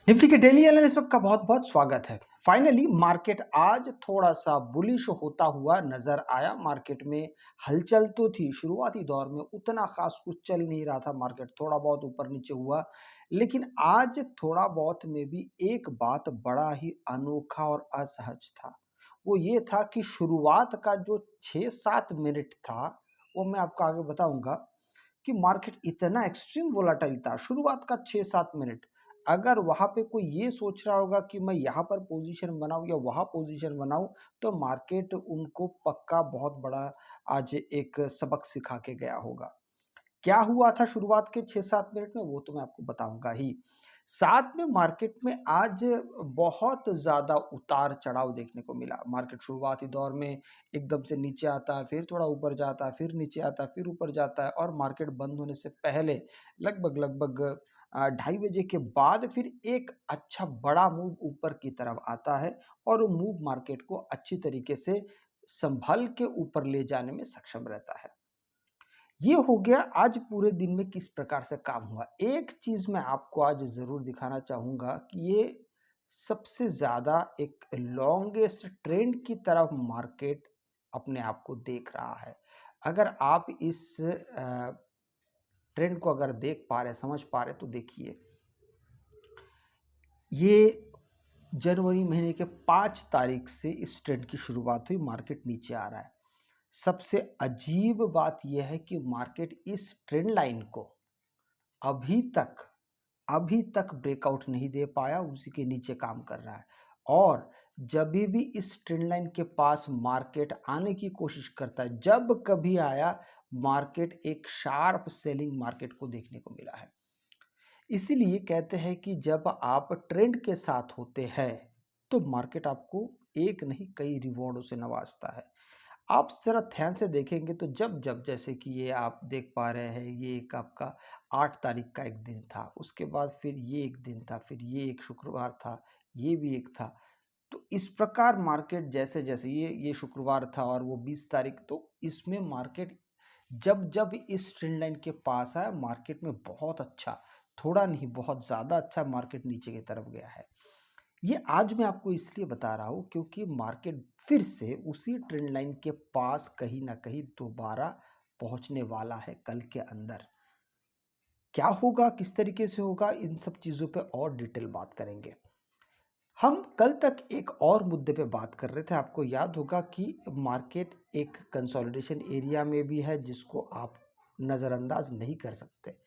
Nifty के daily analysis का बहुत बहुत स्वागत है। फाइनली मार्केट आज थोड़ा सा बुलिश होता हुआ नजर आया। मार्केट में हलचल तो थी, शुरुआती दौर में उतना खास कुछ चल नहीं रहा था, मार्केट थोड़ा बहुत ऊपर नीचे हुआ। लेकिन आज थोड़ा बहुत में भी एक बात बड़ा ही अनोखा और असहज था। वो ये था कि शुरुआत का जो 6-7 मिनट था, वो मैं आपको आगे बताऊंगा कि मार्केट इतना एक्सट्रीम वोलाटाइल था। शुरुआत का 6-7 मिनट, अगर वहाँ पे कोई ये सोच रहा होगा कि मैं यहाँ पर पोजीशन बनाऊँ या वहाँ पोजीशन बनाऊँ, तो मार्केट उनको पक्का बहुत बड़ा आज एक सबक सिखा के गया होगा। क्या हुआ था शुरुआत के 6-7 मिनट में, वो तो मैं आपको बताऊँगा ही। साथ में मार्केट में आज बहुत ज़्यादा उतार-चढ़ाव देखने को मिला। मार्केट शुरुआती दौर में एकदम से नीचे आता है, फिर थोड़ा ऊपर जाता है, फिर नीचे आता है, फिर ऊपर जाता है और मार्केट बंद होने से पहले लगभग 2:30 बजे के बाद फिर एक अच्छा बड़ा मूव ऊपर की तरफ आता है और वो मूव मार्केट को अच्छी तरीके से सँभल के ऊपर ले जाने में सक्षम रहता है। ये हो गया आज पूरे दिन में किस प्रकार से काम हुआ। एक चीज़ मैं आपको आज ज़रूर दिखाना चाहूँगा कि ये सबसे ज़्यादा एक लॉन्गेस्ट ट्रेंड की तरफ मार्केट अपने आप को देख रहा है। अगर आप इस ट्रेंड को अगर देख पा रहे, समझ पा रहे तो देखिए। ये जनवरी महीने के 5 तारीख से इस ट्रेंड की शुरुआत हुई, मार्केट नीचे आ रहा है। सबसे अजीब बात यह है कि मार्केट इस ट्रेंड लाइन को अभी तक अभी तक ब्रेकआउट नहीं दे पाया, उसी के नीचे काम कर रहा है। और जब भी इस ट्रेंड लाइन के पास मार्केट आने की कोशिश करता है, जब कभी आया, मार्केट एक शार्प सेलिंग मार्केट को देखने को मिला है। इसीलिए कहते हैं कि जब आप ट्रेंड के साथ होते हैं, तो मार्केट आपको एक नहीं कई रिवॉर्डों से नवाजता है। आप ज़रा ध्यान से देखेंगे तो जब-जब, जैसे कि ये आप देख पा रहे हैं, ये एक आपका 8 तारीख का एक दिन था, उसके बाद फिर ये एक दिन था, फिर ये एक शुक्रवार था, ये भी एक था। तो इस प्रकार मार्केट जैसे-जैसे ये शुक्रवार था और वो 20 तारीख, तो इसमें मार्केट जब-जब इस ट्रेंड लाइन के पास आया, मार्केट में बहुत अच्छा, थोड़ा नहीं बहुत ज़्यादा अच्छा मार्केट नीचे की तरफ गया है। ये आज मैं आपको इसलिए बता रहा हूँ क्योंकि मार्केट फिर से उसी ट्रेंड लाइन के पास कहीं न कहीं दोबारा पहुँचने वाला है कल के अंदर। क्या होगा, किस तरीके से होगा, इन सब चीज़ों पे और डिटेल बात करेंगे। हम कल तक एक और मुद्दे पे बात कर रहे थे, आपको याद होगा कि मार्केट एक कंसोलिडेशन एरिया में भी है जिसको आप नज़रअंदाज नहीं कर सकते।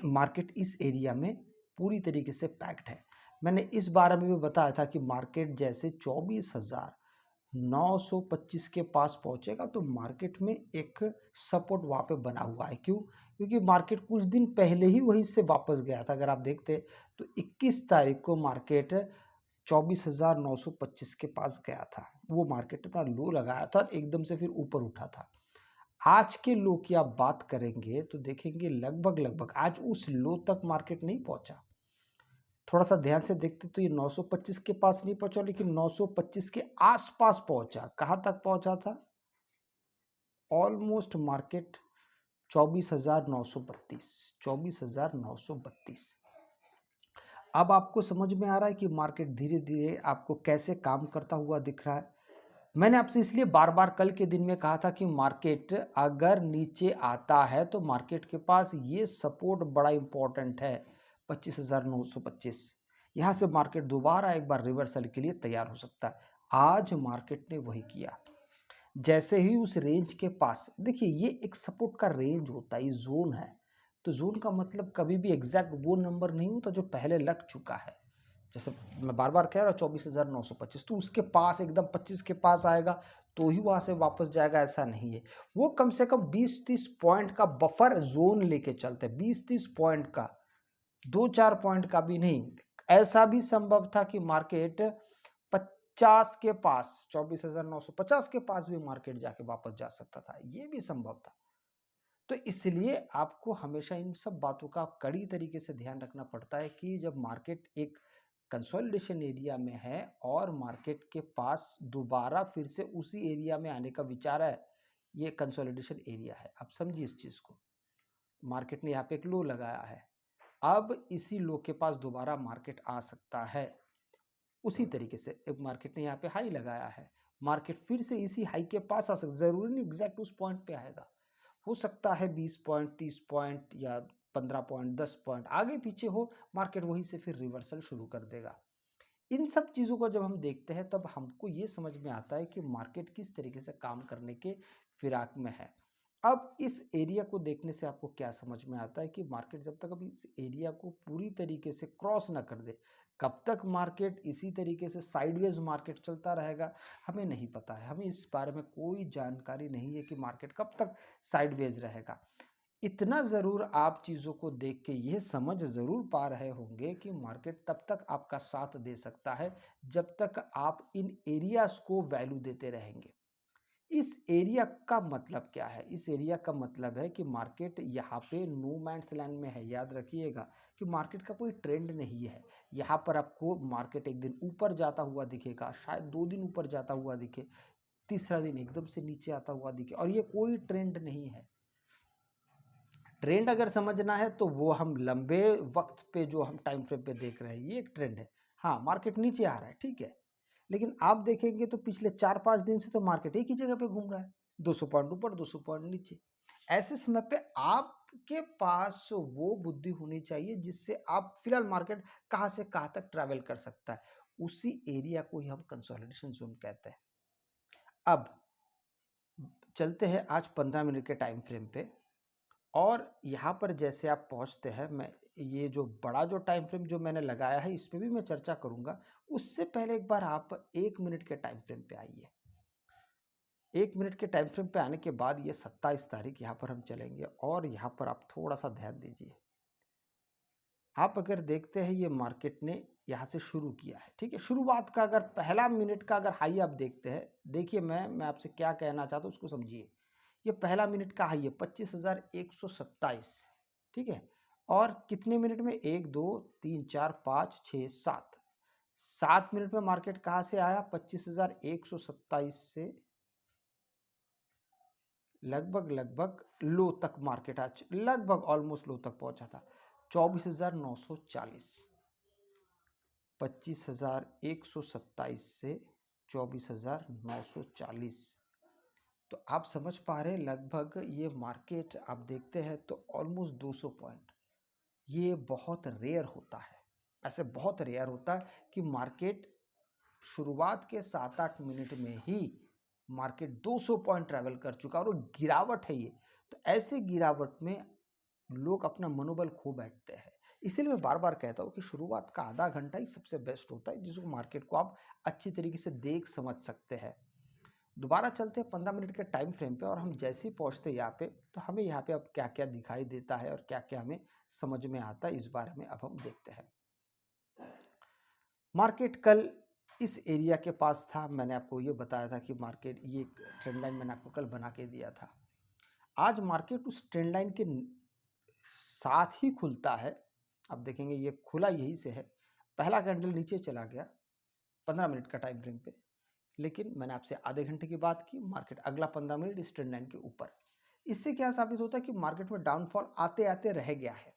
मार्केट इस एरिया में पूरी तरीके से पैक्ड है। मैंने इस बारे में भी बताया था कि मार्केट जैसे 24,925 के पास पहुंचेगा तो मार्केट में एक सपोर्ट वहाँ पे बना हुआ है। क्यों? क्योंकि मार्केट कुछ दिन पहले ही वहीं से वापस गया था। अगर आप देखते तो 21 तारीख को मार्केट 24,925 के पास गया था। वो मार्केट अपना लो लगाया था और एकदम से फिर ऊपर उठा था। आज के लो की आप बात करेंगे तो देखेंगे लगभग-लगभग आज उस लो तक मार्केट नहीं पहुंचा। थोड़ा-सा ध्यान से देखते तो ये 925 के पास नहीं पहुंचा, लेकिन 925 के आस-पास पहुंचा। कहाँ तक पहुंचा था? Almost market 24,932, 24,932। अब आपको समझ में आ रहा है कि मार्केट धीरे-धीरे आपको कैसे काम करता हुआ दिख रहा है। मैंने आपसे इसलिए बार-बार कल के दिन में कहा था कि मार्केट अगर नीचे आता है तो मार्केट के पास ये सपोर्ट बड़ा इंपॉर्टेंट है, 25,925। यहाँ से मार्केट दोबारा एक बार रिवर्सल के लिए तैयार हो सकता है। आज मार्केट ने वही किया। जैसे ही उस रेंज के पास देखिए, ये एक सपोर्ट का रेंज होता है, ये ज़ोन है। तो ज़ोन का मतलब कभी भी एग्ज़ैक्ट वो नंबर नहीं होता जो पहले लग चुका है। जैसे मैं बार-बार कह रहा हूँ 24,925, तो उसके पास एकदम 25 के पास आएगा तो ही वहाँ से वापस जाएगा, ऐसा नहीं है। वो कम से कम 20-30 पॉइंट का बफर ज़ोन लेके चलते हैं, 20-30 पॉइंट का, 2-4 पॉइंट का भी नहीं। ऐसा भी संभव था कि मार्केट 50 के पास, 24,950 के पास भी मार्केट जाके वापस जा सकता था, ये भी संभव था। तो इसलिए आपको हमेशा इन सब बातों का कड़ी तरीके से ध्यान रखना पड़ता है कि जब मार्केट एक कंसोलिडेशन एरिया में है और मार्केट के पास दोबारा फिर से उसी एरिया में आने का विचार है, ये कंसोलिडेशन एरिया है। आप समझिए इस चीज़ को। मार्केट ने यहाँ पे एक लो लगाया है, अब इसी लो के पास दोबारा मार्केट आ सकता है। उसी तरीके से एक मार्केट ने यहाँ पे हाई लगाया है, मार्केट फिर से इसी हाई के पास आ सकता, ज़रूरी नहीं एग्जैक्ट उस पॉइंट पे आएगा, हो सकता है 20 पॉइंट 30 पॉइंट या 15 पॉइंट 10 पॉइंट आगे पीछे हो, मार्केट वहीं से फिर रिवर्सल शुरू कर देगा। इन सब चीज़ों को जब हम देखते हैं तब हमको ये समझ में आता है कि मार्केट किस तरीके से काम करने के फिराक में है। अब इस एरिया को देखने से आपको क्या समझ में आता है कि मार्केट जब तक अभी इस एरिया को पूरी तरीके से क्रॉस ना कर दे, कब तक मार्केट इसी तरीके से साइडवेज मार्केट चलता रहेगा, हमें नहीं पता है। हमें इस बारे में कोई जानकारी नहीं है कि मार्केट कब तक साइडवेज रहेगा। इतना ज़रूर आप चीज़ों को देख के ये समझ ज़रूर पा रहे होंगे कि मार्केट तब तक आपका साथ दे सकता है जब तक आप इन एरियाज़ को वैल्यू देते रहेंगे। इस एरिया का मतलब क्या है? इस एरिया का मतलब है कि मार्केट यहाँ पे नो मैन्स लैंड में है। याद रखिएगा कि मार्केट का कोई ट्रेंड नहीं है। यहाँ पर आपको मार्केट एक दिन ऊपर जाता हुआ दिखेगा, शायद 2 दिन ऊपर जाता हुआ दिखे, तीसरा दिन एकदम से नीचे आता हुआ दिखे, और ये कोई ट्रेंड नहीं है। ट्रेंड अगर समझना है तो वो हम लंबे वक्त पे जो हम टाइम फ्रेम पे देख रहे हैं, ये एक ट्रेंड है। हाँ, मार्केट नीचे आ रहा है, ठीक है, लेकिन आप देखेंगे तो पिछले 4-5 दिन से तो मार्केट एक ही जगह पे घूम रहा है, 200 पॉइंट ऊपर 200 पॉइंट नीचे। ऐसे समय पे आपके पास वो बुद्धि होनी चाहिए जिससे आप फिलहाल मार्केट कहाँ से कहाँ तक ट्रैवल कर सकता है, उसी एरिया को ही हम कंसोलिडेशन जोन कहते हैं। अब चलते हैं आज 15 मिनट के टाइम फ्रेम पे, और यहाँ पर जैसे आप पहुँचते हैं, मैं ये जो बड़ा जो टाइम फ्रेम जो मैंने लगाया है इस पे भी मैं चर्चा करूँगा। उससे पहले एक बार आप 1 मिनट के टाइम फ्रेम पे आइए। 1 मिनट के टाइम फ्रेम पे आने के बाद ये 27 तारीख यहाँ पर हम चलेंगे, और यहाँ पर आप थोड़ा-सा ध्यान दीजिए। आप अगर देखते हैं ये मार्केट ने यहाँ से शुरू किया है, ठीक है? शुरुआत का अगर पहला मिनट का अगर हाई आप देखते हैं, देखिए मैं आपसे क्या कहना चाहता हूँ उसको समझिए। ये पहला मिनट का हाई है 25,127, ठीक है? और कितने मिनट में? 1, 2, 3, 4, 5, 6, 7, 7 मिनट में मार्केट कहाँ से आया? 25,127 से लगभग लो तक मार्केट आज लगभग ऑलमोस्ट लो तक पहुंचा था, 24,940। 25,127 से 24,940। तो आप समझ पा रहे हैं, लगभग ये मार्केट आप देखते हैं तो ऑलमोस्ट 200 पॉइंट। ये बहुत रेयर होता है, ऐसे बहुत रेयर होता है कि मार्केट शुरुआत के 7-8 मिनट में ही मार्केट 200 पॉइंट ट्रैवल कर चुका, और वो गिरावट है ये। तो ऐसे गिरावट में लोग अपना मनोबल खो बैठते हैं। इसीलिए मैं बार बार कहता हूँ कि शुरुआत का आधा घंटा ही सबसे बेस्ट होता है, जिसको मार्केट को आप अच्छी तरीके से देख समझ सकते हैं। दोबारा चलते हैं 15 मिनट के टाइम फ्रेम पे, और हम जैसे ही पहुँचते हैं यहाँ पे, तो हमें यहाँ पे अब क्या क्या दिखाई देता है और क्या क्या हमें समझ में आता है, इस बारे में अब हम देखते हैं। मार्केट कल इस एरिया के पास था, मैंने आपको ये बताया था कि मार्केट ये ट्रेंड लाइन मैंने आपको कल बना के दिया था। आज मार्केट उस ट्रेंड लाइन के साथ ही खुलता है। आप देखेंगे ये खुला यहीं से है, पहला कैंडल नीचे चला गया 15 मिनट का टाइम फ्रेम पे, लेकिन मैंने आपसे आधे घंटे की बात की, मार्केट अगला 15 मिनट इस ट्रेंड लाइन के ऊपर। इससे क्या साबित होता है कि मार्केट में डाउनफॉल आते आते रह गया है,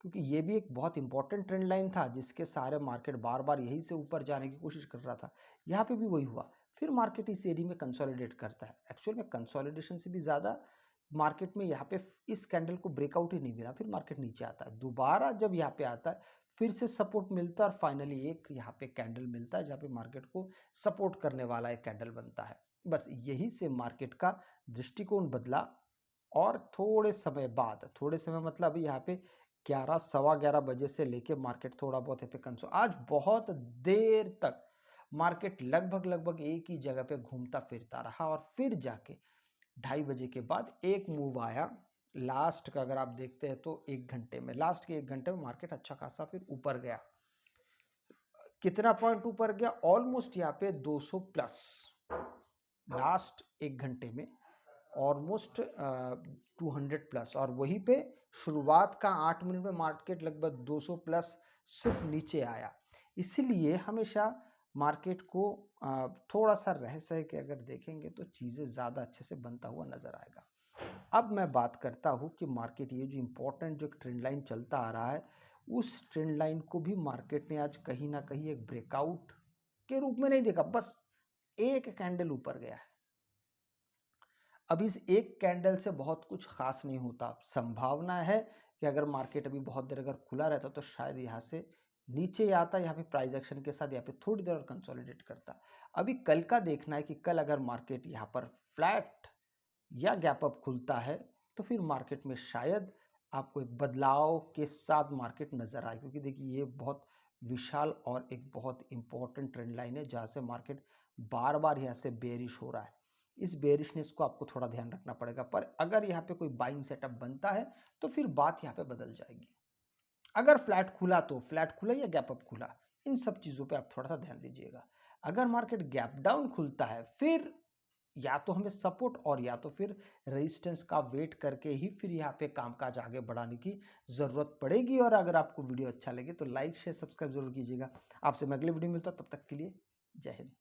क्योंकि ये भी एक बहुत इंपॉर्टेंट ट्रेंड लाइन था जिसके सहारे मार्केट बार बार यहीं से ऊपर जाने की कोशिश कर रहा था। यहाँ पे भी वही हुआ, फिर मार्केट इस एरिया में कंसोलिडेट करता है। एक्चुअल में कंसोलिडेशन से भी ज़्यादा मार्केट में यहाँ पे इस कैंडल को ब्रेकआउट ही नहीं मिला, फिर मार्केट नीचे आता है, दोबारा जब यहाँ पे आता है फिर से सपोर्ट मिलता है, और फाइनली एक यहाँ पे कैंडल मिलता है जहाँ पे मार्केट को सपोर्ट करने वाला एक कैंडल बनता है। बस यही से मार्केट का दृष्टिकोण बदला, और थोड़े समय बाद, थोड़े समय मतलब यहाँ पे 11 सवा 11 बजे से लेके मार्केट थोड़ा बहुत यहाँ पे कंसो, आज बहुत देर तक मार्केट लगभग लगभग एक ही जगह पे घूमता फिरता रहा, और फिर जाके 2:30 बजे के बाद एक मूव आया लास्ट का। अगर आप देखते हैं तो एक घंटे में, लास्ट के एक घंटे में मार्केट अच्छा खासा फिर ऊपर गया। कितना पॉइंट ऊपर गया? ऑलमोस्ट यहाँ पे 200 प्लस, लास्ट एक घंटे में ऑलमोस्ट 200 प्लस, और वहीं पे शुरुआत का 8 मिनट में मार्केट लगभग 200 प्लस सिर्फ नीचे आया। इसीलिए हमेशा मार्केट को थोड़ा सा रहस्य है कि अगर देखेंगे तो चीज़ें ज़्यादा अच्छे से बनता हुआ नजर आएगा। अब मैं बात करता हूँ कि मार्केट ये जो इम्पोर्टेंट जो ट्रेंड लाइन चलता आ रहा है, उस ट्रेंड लाइन को भी मार्केट ने आज कहीं ना कहीं एक ब्रेकआउट के रूप में नहीं देखा, बस एक कैंडल ऊपर गया है। अब इस एक कैंडल से बहुत कुछ खास नहीं होता। संभावना है कि अगर मार्केट अभी बहुत देर अगर खुला रहता तो शायद यहाँ से नीचे आता, यहाँ पे प्राइस एक्शन के साथ यहाँ पे थोड़ी देर और कंसोलिडेट करता। अभी कल का देखना है कि कल अगर मार्केट यहाँ पर फ्लैट या गैप अप खुलता है तो फिर मार्केट में शायद आपको एक बदलाव के साथ मार्केट नजर आए, क्योंकि देखिए ये बहुत विशाल और एक बहुत इंपॉर्टेंट ट्रेंड लाइन है जहाँ से मार्केट बार बार यहाँ से बेरिश हो रहा है। इस बेरिशनेस को आपको थोड़ा ध्यान रखना पड़ेगा, पर अगर यहाँ पे कोई बाइंग सेटअप बनता है तो फिर बात यहाँ पे बदल जाएगी। अगर फ्लैट खुला तो फ्लैट खुला या गैप अप खुला, इन सब चीज़ों पे आप थोड़ा सा ध्यान दीजिएगा। अगर मार्केट गैप डाउन खुलता है फिर या तो हमें सपोर्ट और या तो फिर रेजिस्टेंस का वेट करके ही फिर यहाँ पे कामकाज आगे बढ़ाने की ज़रूरत पड़ेगी। और अगर आपको वीडियो अच्छा लगे तो लाइक शेयर सब्सक्राइब जरूर कीजिएगा। आपसे मैं अगले वीडियो में मिलता हूं, तब तक के लिए जय हिंद।